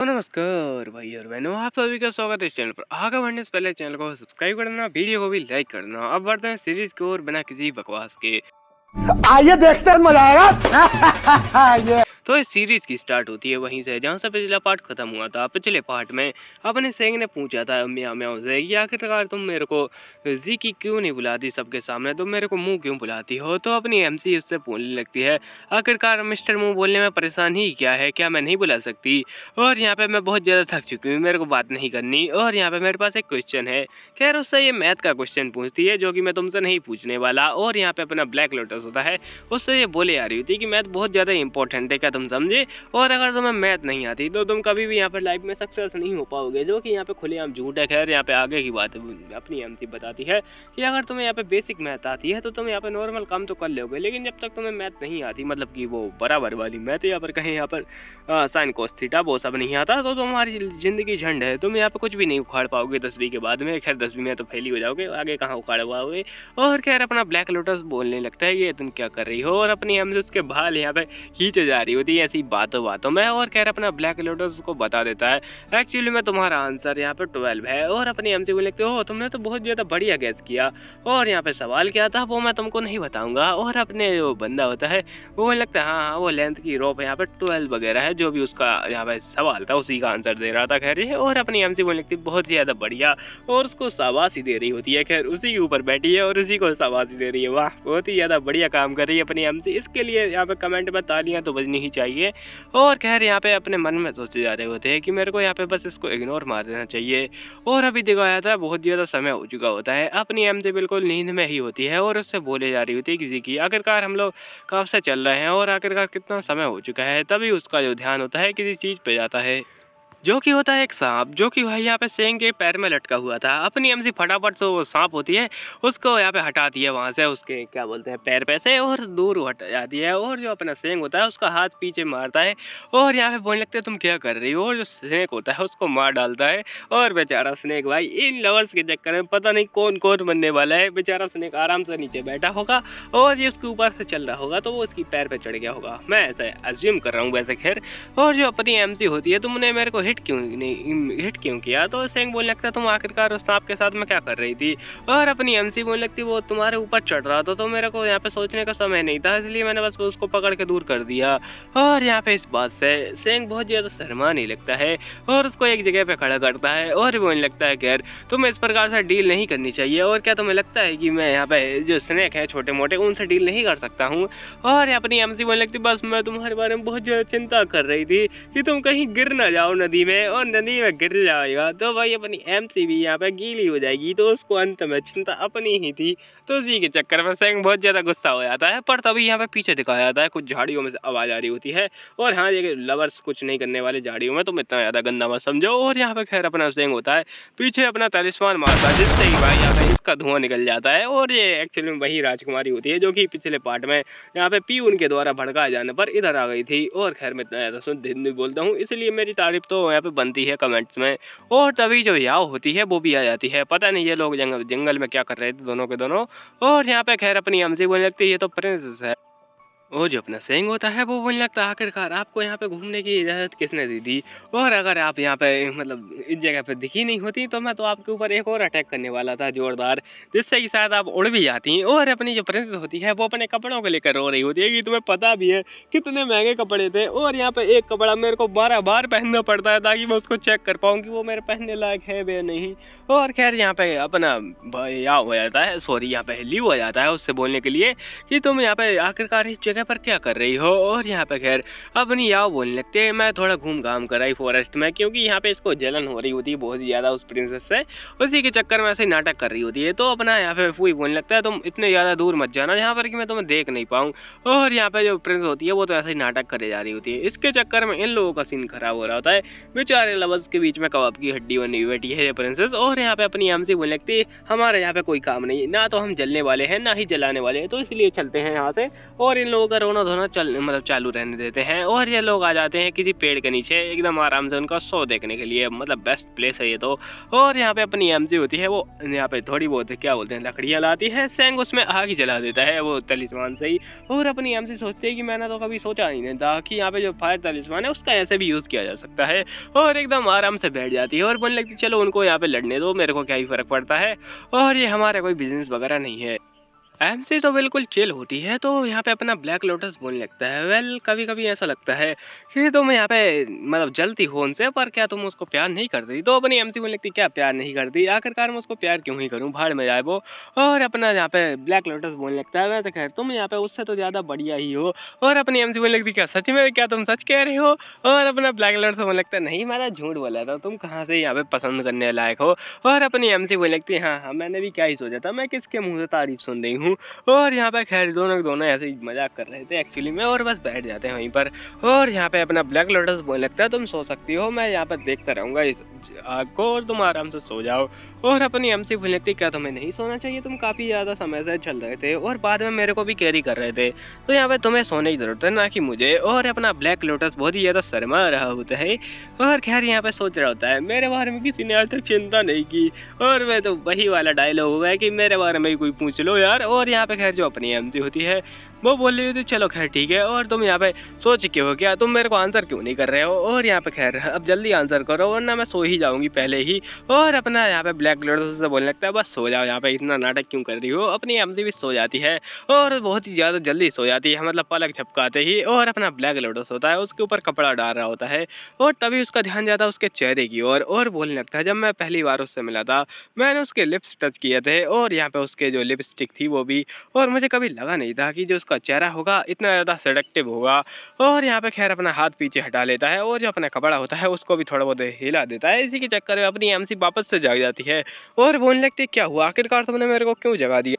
तो नमस्कार भाई और बहनों, आप सभी का स्वागत है इस चैनल पर। आगे बढ़ने से पहले चैनल को सब्सक्राइब करना, वीडियो को भी लाइक करना। अब बढ़ते हैं सीरीज की ओर बिना किसी बकवास के। आइए देखते हैं, मजा आएगा। तो इस सीरीज की स्टार्ट होती है वहीं से जहां से पिछला पार्ट खत्म हुआ था। पिछले पार्ट में अपने सेंग ने पूछा था म्याओ म्याओ से कि आखिरकार तुम मेरे को ज़ीकी क्यों नहीं बुलाती सबके सामने, तुम मेरे को मुंह क्यों बुलाती हो। तो अपनी एमसी उससे बोलने लगती है आखिरकार मिस्टर मुंह बोलने में परेशान ही क्या है, क्या मैं नहीं बुला सकती। और यहाँ पे मैं बहुत ज़्यादा थक चुकी हूँ, मेरे को बात नहीं करनी। और यहाँ पे मेरे पास एक क्वेश्चन है। खैर उससे ये मैथ का क्वेश्चन पूछती है जो कि मैं तुमसे नहीं पूछने वाला। और यहाँ पे अपना ब्लैक लोटस होता है, उससे ये बोले आ रही थी कि मैथ बहुत ज़्यादा इंपॉर्टेंट है, क्या तुम समझे। और अगर तुम्हें मैथ नहीं आती तो तुम कभी भी यहाँ पर लाइफ में सक्सेस नहीं हो पाओगे, जो कि यहाँ पे खुलेआम झूठ है। खैर यहाँ पे आगे की बात अपनी एमसी बताती है कि अगर तुम्हें यहाँ पे बेसिक मैथ आती है तो तुम यहाँ पे नॉर्मल काम तो कर लोगे, लेकिन जब तक तुम्हें मैथ नहीं आती, मतलब कि वो बराबर वाली मैथ या पर कहीं यहाँ पर साइन कोस थीटा वो सब नहीं आता, तो तुम्हारी जिंदगी झंड है। तुम यहाँ पे कुछ भी नहीं उखाड़ पाओगे 10वीं के बाद में। खैर 10वीं में तो फेल ही हो जाओगे, आगे कहाँ उखाड़ पाओगे। और खैर अपना ब्लैक लोटस बोलने लगता है ये तुम क्या कर रही हो, और अपनी एमसी उसके बाल यहाँ पे खींचे जा रही होती है ऐसी बातों बातों में। और खैर अपना ब्लैक लोटस उसको बता देता है एक्चुअली में तुम्हारा आंसर यहाँ पे 12 है। और अपनी एमसी बोले लगते हो तुमने तो बहुत ज़्यादा बढ़िया गैस किया, और यहाँ पे सवाल क्या था वो मैं तुमको नहीं बताऊंगा। और अपने जो बंदा होता है वो लगता है हाँ वो लेंथ की रोप यहाँ पे 12 वगैरह है, जो भी उसका यहाँ पे सवाल था उसी का आंसर दे रहा था। खैर ये और अपनी एमसी बोलने लगती बहुत ही ज़्यादा बढ़िया, और उसको शाबाशी दे रही होती है। खैर उसी के ऊपर बैठी है और उसी को शाबाशी दे रही है। वाह बहुत ही ज़्यादा बढ़िया काम कर रही है अपनी एमसी, इसके लिए यहाँ पे कमेंट में तालियां तो बजनी ही चाहिए। और खैर यहाँ पे अपने मन में सोचे जा रहे होते हैं कि मेरे को यहाँ पे बस इसको इग्नोर मार देना चाहिए। और अभी दिखाया था बहुत ज़्यादा समय हो चुका होता है, अपनी एमसी बिल्कुल नींद में ही होती है और उससे बोले जा रही होती है किसी की आखिरकार हम लोग कब से चल रहे हैं और आखिरकार कितना समय हो चुका है। तभी उसका जो ध्यान होता है किसी चीज़ पे जाता है, जो कि होता है एक सांप, जो कि भाई यहाँ पे सेंग के पैर में लटका हुआ था। अपनी एमसी फटाफट से वो सांप होती है उसको यहाँ पे हटाती है वहाँ से, उसके क्या बोलते हैं पैर पे से, और दूर हट जाती है। और जो अपना सेंग होता है उसका हाथ पीछे मारता है और यहाँ पे बोलने लगते हैं तुम क्या कर रही हो। और जो स्नेक होता है उसको मार डालता है। और बेचारा स्नेक भाई इन लवर्स के चक्कर में पता नहीं कौन कौन बनने वाला है। बेचारा स्नेक आराम से नीचे बैठा होगा और ये उसके ऊपर से चल रहा होगा तो वो उसकी पैर पे चढ़ गया होगा, मैं ऐसा अज्यूम कर रहा हूँ वैसे। खैर और जो अपनी एमसी होती है तुमने मेरे को हिट क्यों किया। तो सेंग बोलने लगता तुम आखिरकार उस सांप के साथ में क्या कर रही थी। और अपनी एमसी बोलने लगती वो तुम्हारे ऊपर चढ़ रहा था तो मेरे को यहाँ पे सोचने का समय नहीं था, इसलिए मैंने बस उसको पकड़ के दूर कर दिया। और यहाँ पे इस बात से सेंग बहुत ज़्यादा शर्माने लगता है और उसको एक जगह पे खड़ा करता है और बोलने लगता है खैर तुम्हें इस प्रकार से डील नहीं करनी चाहिए, और क्या तुम्हें लगता है कि मैं यहाँ पे जो स्नेक है छोटे मोटे उनसे डील नहीं कर सकता हूँ। और अपनी एमसी बोलने लगती बस मैं तुम्हारे बारे में बहुत ज़्यादा चिंता कर रही थी कि तुम कहीं गिर ना जाओ नदी में, और नदी में गिर जाएगा तो भाई अपनी एमसी भी यहाँ पे गीली हो जाएगी, तो उसको अंत में चिंता अपनी ही थी। तो उसी के चक्कर में सेंग बहुत ज़्यादा गुस्सा हो जाता है। पर तभी यहाँ पे पीछे दिखाया जाता है कुछ झाड़ियों में से आवाज़ आ रही होती है, और हाँ ये लवर्स कुछ नहीं करने वाले झाड़ियों में तुम इतना ज़्यादा गंदा मत समझो। और यहाँ पे खैर अपना सेंग होता है पीछे अपना तलिस्मान मारता है जिससे ही भाई यहाँ पे इसका धुआं निकल जाता है। और ये एक्चुअली में वही राजकुमारी होती है जो कि पिछले पार्ट में यहाँ पे पीयून के द्वारा भड़काए जाने पर इधर आ गई थी। और खैर मैं इतना ज़्यादा शुद्ध हिंदी बोलता हूँ इसलिए मेरी तारीफ तो यहाँ पे बनती है कमेंट्स में। और तभी जो याओ होती है वो भी आ जाती है, पता नहीं ये लोग जंगल में क्या कर रहे थे दोनों के दोनों। और यहाँ पे खैर अपनी एमसी बोलने लगती है ये तो प्रिंसेस है। वो जो अपना सेंग होता है वो बोलने लगता है आखिरकार आपको यहाँ पे घूमने की इजाज़त किसने दी थी, और अगर आप यहाँ पे मतलब इस जगह पे दिखी नहीं होती तो मैं तो आपके ऊपर एक और अटैक करने वाला था जोरदार, जिससे कि शायद आप उड़ भी जाती। और अपनी जो प्रिंसेस होती है वो अपने कपड़ों को लेकर रो रही होती है कि तुम्हें पता भी है कितने महंगे कपड़े थे, और यहाँ पे एक कपड़ा मेरे को 12 बार पहनना पड़ता है ताकि मैं उसको चेक कर पाऊँ कि वो मेरे पहनने लायक है वे नहीं। और खैर यहाँ पे अपना या हो जाता है, सॉरी यहाँ पे लीव हो जाता है उससे बोलने के लिए कि तुम यहाँ पे आखिरकार इस जगह पर क्या कर रही हो। और यहाँ पे खैर अपनी याओ बोलने लगते हैं मैं थोड़ा घूम घाम कर आई फॉरेस्ट में, क्योंकि यहाँ पे इसको जलन हो रही होती है बहुत ज़्यादा उस प्रिंसेस से, उसी के चक्कर में ऐसे नाटक कर रही होती है। तो अपना यहाँ पे फूई बोलने लगता है तुम इतने ज़्यादा दूर मत जाना यहाँ पर कि मैं तुम्हें देख नहीं पाऊँ। और यहाँ पे जो प्रिंस होती है वो तो ऐसे ही नाटक करे जा रही होती है। इसके चक्कर में इन लोगों का सीन खराब हो रहा होता है, बेचारे लवर्स के बीच में कबाब की हड्डी बनी बैठी है ये प्रिंसेस। और यहाँ पे अपनी एमसी बोलने लगती है हमारे यहाँ पे कोई काम नहीं, ना तो हम जलने वाले हैं ना ही जलाने वाले हैं, तो इसलिए चलते हैं यहाँ से और इन लोगों का रोना धोना चालू रहने देते हैं और ये लोग आ जाते हैं किसी पेड़ के नीचे एकदम आराम से उनका शो देखने के लिए। मतलब बेस्ट प्लेस है ये तो। और यहाँ पे अपनी एमजी होती है, वो यहाँ पे थोड़ी बहुत क्या बोलते हैं लकड़ियाँ लाती है, सेंग उसमें आग ही जला देता है वो तलिस्मान से ही। और अपनी एमजी सोचती है कि मैंने तो कभी सोचा नहीं था कि यहाँ पे जो फायर तलिस्मान है उसका ऐसे भी यूज़ किया जा सकता है। और एकदम आराम से बैठ जाती है और बोलने लगती चलो उनको यहाँ पे लड़ने दो, मेरे को क्या ही फर्क पड़ता है और ये हमारा कोई बिजनेस वगैरह नहीं है। एमसी तो बिल्कुल चिल होती है तो यहाँ पे अपना ब्लैक लोटस बोलने लगता है वेल कभी कभी ऐसा लगता है कि तुम यहाँ पे मतलब जलती हो उनसे, पर क्या तुम उसको प्यार नहीं करती? तो अपनी एमसी बोलने लगती क्या प्यार नहीं करती, आखिरकार मैं उसको प्यार क्यों ही करूँ, भाड़ में जाए वो। और अपना यहाँ पे ब्लैक लोटस बोलने लगता है वैसे खैर तुम यहाँ पे उससे तो ज़्यादा बढ़िया ही हो। और अपनी एमसी बोलने लगती क्या सच में, क्या तुम सच कह रहे हो? और अपना ब्लैक लोटस बोलने लगता है नहीं मैंने झूठ बोला था, तुम कहाँ से यहाँ पे पसंद करने लायक हो। और अपनी एमसी बोलने लगती है हाँ मैंने भी क्या ही सोचा था, मैं किसके मुँह से तारीफ सुन रही हूँ। और यहाँ पे खैर दोनों ऐसे ही मजाक कर रहे थे एक्चुअली में और बस बैठ जाते हैं वहीं पर। और यहाँ पे अपना ब्लैक लोटस बोलने लगता है तुम सो सकती हो, मैं यहाँ पर देखता रहूँगा इस आग को और तुम आराम से सो जाओ। और अपनी एमसी बोलने लगती क्या तुम्हें नहीं सोना चाहिए, तुम काफ़ी ज़्यादा समय से चल रहे थे और बाद में मेरे को भी कैरी कर रहे थे, तो यहाँ पे तुम्हें सोने की ज़रूरत है ना कि मुझे। और अपना ब्लैक लोटस बहुत ही ज़्यादा शर्मा रहा होता है और खैर यहाँ पे सोच रहा होता है मेरे बारे में किसी ने आज तक चिंता नहीं की। और मैं तो वही वाला डायलॉग हुआ है कि मेरे बारे में कोई पूछ लो यार। और यहाँ पे खैर जो अपनी एमसी होती है वो बोल रही थी चलो खैर ठीक है, और तुम यहाँ पे सो चुके हो क्या, तुम मेरे को आंसर क्यों नहीं कर रहे हो? और यहाँ पे खैर अब जल्दी आंसर करो वरना मैं सो ही जाऊंगी पहले ही। और अपना यहाँ पे ब्लैक लोटस से बोलने लगता है बस सो जाओ, यहाँ पे इतना नाटक क्यों कर रही हो। अपनी एमसी भी सो जाती है और बहुत ही ज़्यादा जल्दी सो जाती है, मतलब पलक झपकाते ही। और अपना ब्लैक लोटस होता है उसके ऊपर कपड़ा डाल रहा होता है और तभी उसका ध्यान जाता है उसके चेहरे की ओर और बोलने लगता है जब मैं पहली बार उससे मिला था मैंने उसके लिप्स टच किए थे और यहाँ पे उसके जो लिपस्टिक थी वो भी, और मुझे कभी लगा नहीं था कि जो उसका चेहरा होगा इतना ज़्यादा सेडक्टिव होगा। और यहाँ पे खैर अपना हाथ पीछे हटा लेता है और जो अपना कपड़ा होता है उसको भी थोड़ा बहुत हिला देता है। इसी के चक्कर में अपनी एमसी वापस से जाग जाती है और बोलने लगती है क्या हुआ, आखिरकार तुमने मेरे को क्यों जगा दिया,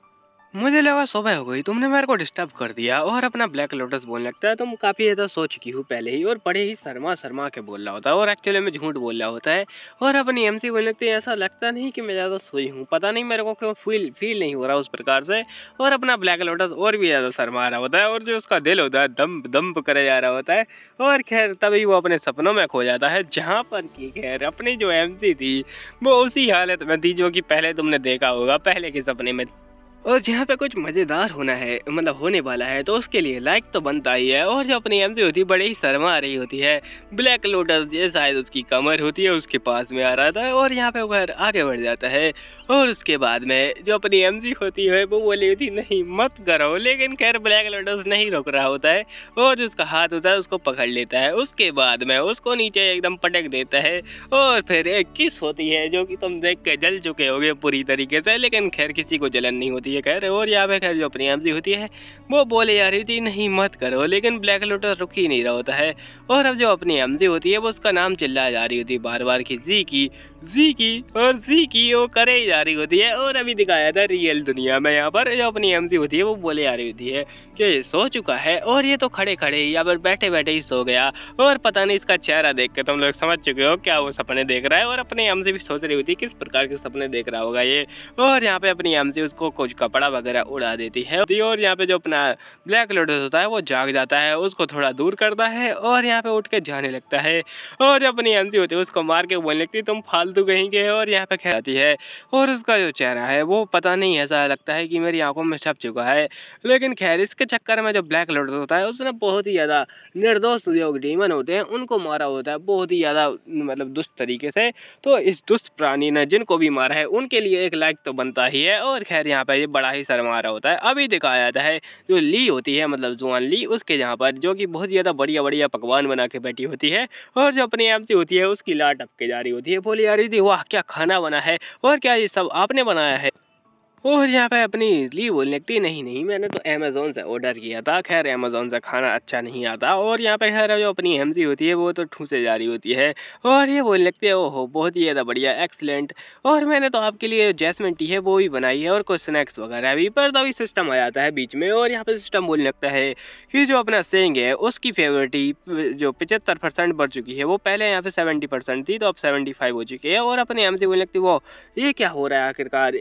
मुझे लगा सुबह हो गई, तुमने मेरे को डिस्टर्ब कर दिया। और अपना ब्लैक लोटस बोलने लगता है तुम काफ़ी ज़्यादा सो चुकी हूँ पहले ही, और बड़े ही शर्मा के बोल रहा होता है और एक्चुअली में झूठ बोल रहा होता है। और अपनी एमसी बोलने लगती है ऐसा लगता नहीं कि मैं ज़्यादा सोई हूँ, पता नहीं मेरे को क्यों फील नहीं हो रहा उस प्रकार से। और अपना ब्लैक लोटस और भी ज़्यादा शर्मा रहा होता है और जो उसका दिल होता है दम दम करे जा रहा होता है। और खैर तभी वो अपने सपनों में खो जाता है जहाँ पर कि खैर अपनी जो एमसी थी वो उसी हालत में थी जो कि पहले तुमने देखा होगा पहले के सपने में। और जहाँ पे कुछ मज़ेदार होना है मतलब होने वाला है तो उसके लिए लाइक तो बनता ही है। और जो अपनी एमसी होती है बड़े ही शर्मा रही होती है, ब्लैक लोटस ये शायद उसकी कमर होती है उसके पास में आ रहा था और यहाँ पे वो आगे बढ़ जाता है। और उसके बाद में जो अपनी एमसी होती है वो बोली होती नहीं मत करो, लेकिन खैर ब्लैक लोटस नहीं रोक रहा होता है और जो उसका हाथ होता है उसको पकड़ लेता है। उसके बाद में उसको नीचे एकदम पटक देता है और फिर एक किस होती है जो कि तुम देख के जल चुके होगे पूरी तरीके से, लेकिन खैर किसी को जलन नहीं होती है खैर। और यहाँ पे खैर जो अपनी एमसी होती है वो बोले जा रही थी नहीं मत करो, लेकिन ब्लैक लोटस रुक ही नहीं रहा होता है। और अब जो अपनी एमसी होती है वो उसका नाम चिल्लाया जा रही होती है बार बार की जी की वो करे ही जा रही होती है। और अभी दिखाया था रियल दुनिया में यहाँ पर जो अपनी एमसी होती है वो बोले जा रही होती है कि सो चुका है और ये तो खड़े खड़े ही या फिर बैठे बैठे ही सो गया, और पता नहीं इसका चेहरा देख के तुम लोग समझ चुके हो क्या वो सपने देख रहा है। और अपनी एमसी भी सोच रही होती है किस प्रकार के सपने देख रहा होगा ये। और यहाँ पे अपनी एमसी उसको कुछ कपड़ा वगैरह उड़ा देती है और यहाँ पे जो अपना ब्लैक लोटस होता है वो जाग जाता है, उसको थोड़ा दूर करता है और यहाँ पे उठ के जाने लगता है। और जो अपनी एमसी होती है उसको मार के बोलने लगती है तुम फालतू कहीं के। और यहाँ पे खैर आती है और उसका जो चेहरा है वो पता नहीं ऐसा लगता है कि मेरी आंखों में छप चुका है, लेकिन खैर इसके चक्कर में जो ब्लैक लोटस होता है उसने बहुत ही ज़्यादा निर्दोष जो डीमन होते हैं उनको मारा होता है बहुत ही ज़्यादा मतलब दुष्ट तरीके से। तो इस दुष्ट प्राणी ने जिनको भी मारा है उनके लिए एक लाइक तो बनता ही है। और खैर यहाँ पे ये बड़ा ही शर्मा रहा होता है। अभी दिखाया जाता है जो ली होती है मतलब जुआन ली उसके जहाँ पर जो कि बहुत ज़्यादा बढ़िया बढ़िया पकवान बना के बैठी होती है और जो अपनी एमसी होती है उसकी लाट टपके जा रही होती है, बोली आ रही थी वाह क्या खाना बना है और क्या ये सब आपने बनाया है। और यहाँ पे अपनी ली बोलने लगती नहीं मैंने तो अमेज़ोन से ऑर्डर किया था, खैर अमेज़ोन से खाना अच्छा नहीं आता। और यहाँ पे खैर जो अपनी एमसी होती है वो तो ठूसे जा रही होती है और ये बोलने लगती है ओहो बहुत ही ज़्यादा बढ़िया एक्सलेंट, और मैंने तो आपके लिए जैस्मिन टी है वो भी बनाई है और कुछ स्नैक्स वगैरह भी। पर तभी सिस्टम आ जाता है बीच में और यहाँ पे सिस्टम बोलने लगता है कि जो अपना सेंग है उसकी फेवरिटी जो 75% बढ़ चुकी है, वो पहले यहाँ पे 70% थी तो अब 75 हो चुकी है। और अपनी एमसी बोलने लगती वो ये क्या हो रहा है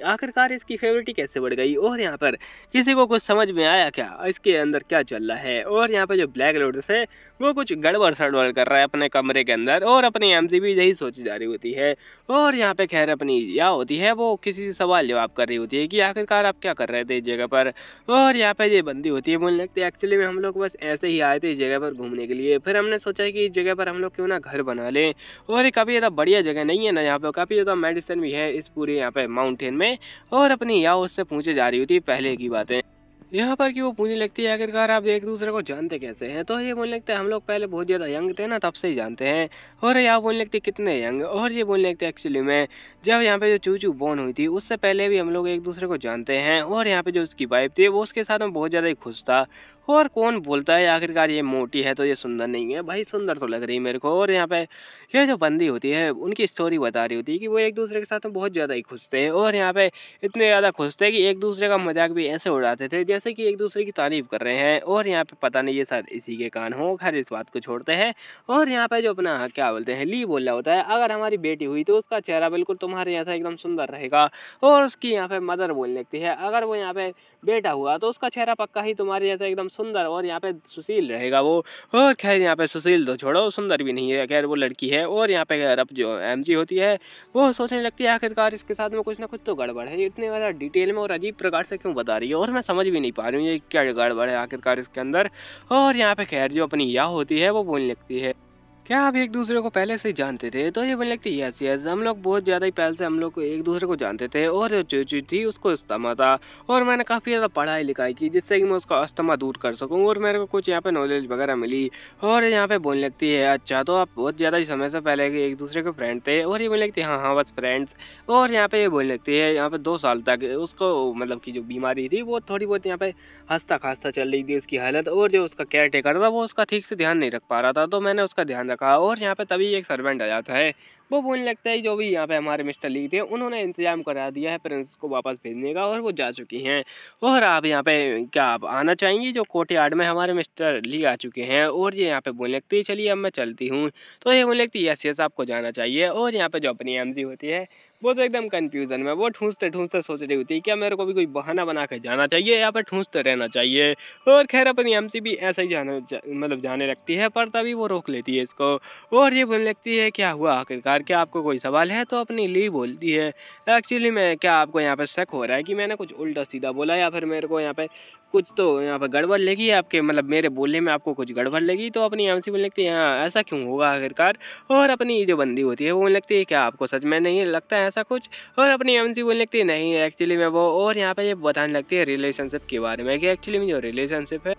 आखिरकार इसकी सेलिब्रिटी कैसे बढ़ गई और यहाँ पर किसी को कुछ समझ में आया क्या, इसके अंदर क्या चल रहा है। और यहाँ पे जो ब्लैक लोटस है वो कुछ गड़बड़ सड़बड़ कर रहा है अपने कमरे के अंदर और अपनी एमसी भी यही सोची जा रही होती है। और यहाँ पे खैर अपनी या होती है वो किसी से सवाल जवाब कर रही होती है कि आखिरकार आप क्या कर रहे थे इस जगह पर। और यहाँ पे ये बंदी होती है बोलने लगती है एक्चुअली में हम लोग बस ऐसे ही आए थे इस जगह पर घूमने के लिए, फिर हमने सोचा कि इस जगह पर हम लोग क्यों ना घर बना लें। और ये काफ़ी ज़्यादा बढ़िया जगह नहीं है ना, यहाँ पे काफ़ी ज़्यादा मेडिसिन भी है इस पूरे यहाँ पे माउंटेन में। और अपनी या उससे पूछे जा रही होती है पहले की बातें यहाँ पर कि वो पूछने लगती है आखिरकार आप एक दूसरे को जानते कैसे हैं। तो ये बोलने लगते हैं हम लोग पहले बहुत ज़्यादा यंग थे ना तब से ही जानते हैं। और यहाँ बोलने लगते कितने यंग, और ये बोलने लगते एक्चुअली में जब यहाँ पे जो चूचू बोर्न हुई थी उससे पहले भी हम लोग एक दूसरे को जानते हैं। और यहाँ पे जो उसकी वाइफ थी वो उसके साथ में बहुत ज़्यादा ही खुश था। और कौन बोलता है आखिरकार ये मोटी है तो ये सुंदर नहीं है, भाई सुंदर तो लग रही है मेरे को। और यहाँ पे ये जो बंदी होती है उनकी स्टोरी बता रही होती है कि वो एक दूसरे के साथ में बहुत ज़्यादा ही खुश थे। और यहाँ पे इतने ज़्यादा खुश थे कि एक दूसरे का मजाक भी ऐसे उड़ाते थे जैसे कि एक दूसरे की तारीफ कर रहे हैं। और यहाँ पे पता नहीं ये शायद इसी के कान हो, खैर इस बात को छोड़ते हैं। और यहाँ पे जो अपना क्या बोलते हैं ली बोल रहा होता है अगर हमारी बेटी हुई तो उसका चेहरा बिल्कुल तुम्हारे जैसा एकदम सुंदर रहेगा। और उसकी यहाँ पे मदर बोलने लगती है अगर वो यहाँ पे बेटा हुआ तो उसका चेहरा पक्का ही तुम्हारे जैसा एकदम सुंदर और यहाँ पे सुशील रहेगा वो। और खैर यहाँ पे सुशील तो छोड़ो, सुंदर भी नहीं है, खैर वो लड़की है। और यहाँ पे खैर अब जो एमजी होती है वो सोचने लगती है आखिरकार इसके साथ में कुछ ना कुछ तो गड़बड़ है, इतने ज़्यादा डिटेल में और अजीब प्रकार से क्यों बता रही है और मैं समझ भी नहीं पा रही हूँ ये क्या गड़बड़ है आखिरकार इसके अंदर। और यहाँ पे खैर जो अपनी या होती है वो बोलने लगती है क्या आप एक दूसरे को पहले से ही जानते थे। तो ये बोलने लगती यस यस हम लोग बहुत ज़्यादा ही पहले से हम लोग को एक दूसरे को जानते थे। और जो चूचू थी उसको अस्थमा था और मैंने काफ़ी ज़्यादा पढ़ाई लिखाई की जिससे कि मैं उसका अस्थमा दूर कर सकूं और मेरे को कुछ यहाँ पे नॉलेज वगैरह मिली। और यहाँ पे बोलने लगती है अच्छा तो आप बहुत ज़्यादा ही समय से पहले के एक दूसरे के फ्रेंड थे। और ये बोलने लगती है हाँ हाँ बस फ्रेंड्स। और यहाँ पे ये बोलने लगती है यहाँ पे 2 साल तक उसको मतलब की जो बीमारी थी वो थोड़ी बहुत यहाँ पे हंसता खांसता चल रही थी उसकी हालत। और जो उसका केयर टेकर था वो उसका ठीक से ध्यान नहीं रख पा रहा था तो मैंने उसका ध्यान रखा। और यहाँ पे तभी एक सर्वेंट आ जाता है, वो बोलने लगता है जो भी यहाँ पे हमारे मिस्टर ली थे उन्होंने इंतजाम करा दिया है प्रिंस को वापस भेजने का और वो जा चुकी हैं। और आप यहाँ पे क्या आप आना चाहेंगी, जो कोर्टयार्ड में हमारे मिस्टर ली आ चुके हैं। और ये यहाँ पे बोलने लगती है चलिए अब मैं चलती हूँ। तो ये बोलने लगती है यस यस आपको जाना चाहिए। और यहाँ पे जो अपनी एमजी होती है वो तो एकदम कंफ्यूजन में, वो ठूंसते ठूंसते सोच रही होती है क्या मेरे को भी कोई बहाना बना के जाना चाहिए या फिर ठूंसते रहना चाहिए। और खैर अपनी एमसी भी ऐसा ही मतलब जाने लगती है पर तभी वो रोक लेती है इसको। और ये बोलने लगती है क्या हुआ आखिरकार, क्या आपको कोई सवाल है। तो अपनी ली बोलती है एक्चुअली में क्या आपको यहाँ पे शक हो रहा है कि मैंने कुछ उल्टा सीधा बोला या फिर मेरे को यहाँ पे कुछ तो यहाँ पे गड़बड़ लगी है आपके मतलब मेरे बोलने में आपको कुछ गड़बड़ लगी। तो अपनी एमसी बोलने लगती है हाँ ऐसा क्यों होगा आखिरकार। और अपनी जो बंदी होती है वो बोलने लगती है क्या आपको सच में नहीं लगता है ऐसा कुछ। और अपनी एमसी बोलने लगती है नहीं एक्चुअली में वो। और यहाँ पे ये बताने लगती है रिलेशनशिप के बारे में कि एक्चुअली में जो रिलेशनशिप है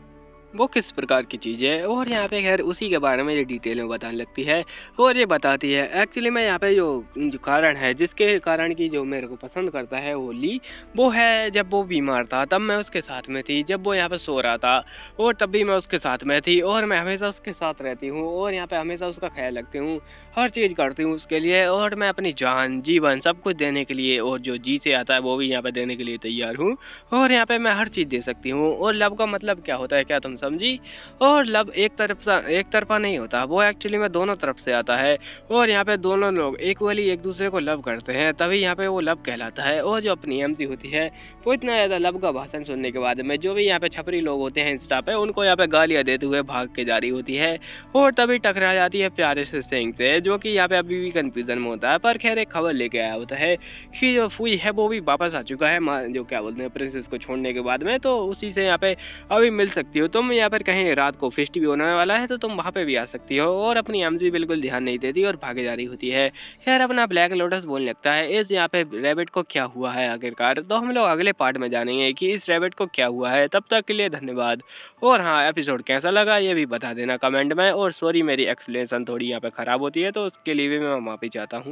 वो किस प्रकार की चीज़ है। और यहाँ पे खैर उसी के बारे में ये डिटेल में बताने लगती है। और ये बताती है एक्चुअली में यहाँ पे जो कारण है जिसके कारण की जो मेरे को पसंद करता है वो ली, वो है जब वो बीमार था तब मैं उसके साथ में थी, जब वो यहाँ पे सो रहा था और तब भी मैं उसके साथ में थी और मैं हमेशा उसके साथ रहती हूँ और यहाँ पे हमेशा उसका ख्याल रखती हूँ, हर चीज़ करती हूँ उसके लिए। और मैं अपनी जान जीवन सब कुछ देने के लिए और जो जी से आता है वो भी यहाँ पे देने के लिए तैयार हूँ। और यहाँ पे मैं हर चीज़ दे सकती हूँ। और लव का मतलब क्या होता है क्या तुम समझी। और लव एक तरफा नहीं होता, वो एक्चुअली में दोनों तरफ से आता है। और यहाँ पे दोनों लोग इक्वली एक दूसरे को लव करते हैं तभी यहाँ पे वो लव कहलाता है। और जो अपनी एमसी होती है वो इतना ज़्यादा लव का भाषण सुनने के बाद में जो भी यहाँ पे छपरी लोग होते हैं इंस्टा पे उनको यहाँ पे गालियाँ देते हुए भाग के जा रही होती है। और तभी टकरा जाती है प्यारे से सिंह से जो कि यहाँ पे अभी भी कंफ्यूजन में होता है। पर खैर एक खबर लेके आया होता है कि जो फुई है वो भी वापस आ चुका है जो क्या बोलते हैं प्रिंसेस को छोड़ने के बाद में, तो उसी से यहाँ पे अभी मिल सकती हो तुम। यहाँ पर कहीं रात को फेस्ट भी होने वाला है तो तुम वहाँ पे भी आ सकती हो। और अपनी एमजी बिल्कुल ध्यान नहीं देती और भागे जा रही होती है। खैर अपना ब्लैक लोटस बोलने लगता है इस यहाँ पे रैबिट को क्या हुआ है आखिरकार। तो हम लोग अगले पार्ट में जानेंगे कि इस रैबिट को क्या हुआ है। तब तक के लिए धन्यवाद। और हाँ एपिसोड कैसा लगा ये भी बता देना कमेंट में। और सॉरी मेरी एक्सप्लेनेशन थोड़ी यहाँ पे ख़राब होती है तो उसके लिए भी मैं माफ़ी चाहता हूँ।